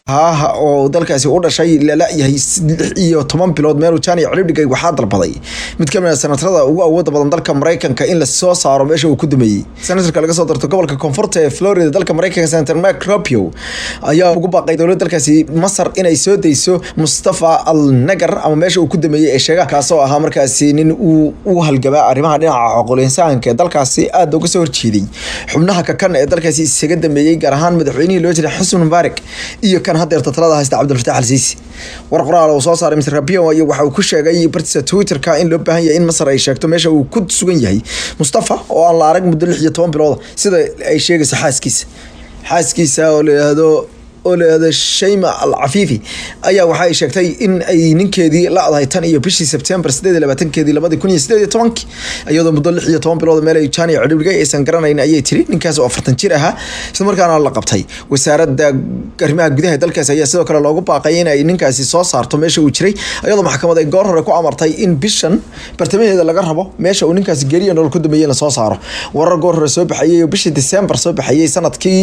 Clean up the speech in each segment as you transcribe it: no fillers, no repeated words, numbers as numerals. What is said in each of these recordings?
ها oo dalkaasi u dhashay la yahay 16 bilood meel uu China cirib dhigay waxa dalbaday mid kamid ah senatarada ugu awoodda badan dalka Mareykanka in la soo saaro meesha uu ku dumeeyay senatarka laga soo darto gobolka koonfurta ee Florida dalka Mareykanka Senator Mark Rubio ayaa ugu baaqay dowladda dalkaasi Masar inay soo deyso Mustafa al-Nagar ama meesha uu ku dumeeyay ee sheega kaasoo ahaa markaasi nin uu halgaba arrimaha dhinaca xuquuqul insaanka dalkaasi aad uga soo horjeeday xubnaha ka kan ee dalkaasi isaga dameeyay gaar ahaan madaxweynihii loo jiray Xusni Mubaarak iyo kan hadda talada haysta Abdul Fattah al-Sisi war qoraal oo soo saaray Mr. Rubio waxa uu ku sheegay bartiisa Twitter-ka in loo baahan yahay in Masar ay sheegto meesha uu ku sugan yahay Mustafa oo aan la arag muddo 16 bilood sida ay sheegayso xaaskiisa oo leeyahay Shayma al-Afifi ayaa waxay sheegtay in ay ninkeedii la adahay tan iyo bishii September 28keedii 2018 iyadoo muddo 16 bilood meel ay China ciribgay aysan garanayn ayay tiri ninkaas oo 40 jir ahaa isla markaana la qabtay wasaaradda arrimaha gudaha dalkaas ayaa sidoo kale loogu baaqay in ay ninkaasi soo saarto meesha uu jiray iyadoo maxkamadda ay goor hore ku amartay in bishan bartamaheeda laga rabo meesha uu ninkaasi geeriyo nolol ku dumeeyay la soo saaro warar goor hore soo baxayay bishii December soo baxayay sanadkii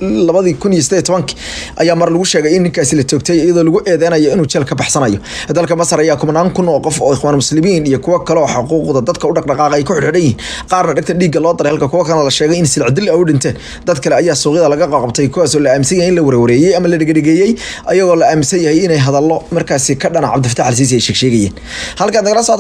2018 ayaa mar lagu sheegay in ninkaasi la toogtay iyadoo lagu eedeynayo inuu jeel ka baxsanayo dalka Masar ayaa kumanaan kun oo qof oo ikhwaan muslimiin iyo kuwa kale oo xuquuqda dadka u dhaqdhaqaaqay ay ku xidhiidhayeen qaarna dhagta dhiigga loo daray halka kuwa kale la sheegay in silcadil ay u dhinteen dad kale ayaa suuqyada laga qabtay kuwaas oo la aaminsan yahay in la wareeyay ama la dhigay ayagoo la aaminsan yahay inay hadallo markaasi ka dhana Abdul Fattah al-Sisi ay sheegayeen halka nagala soo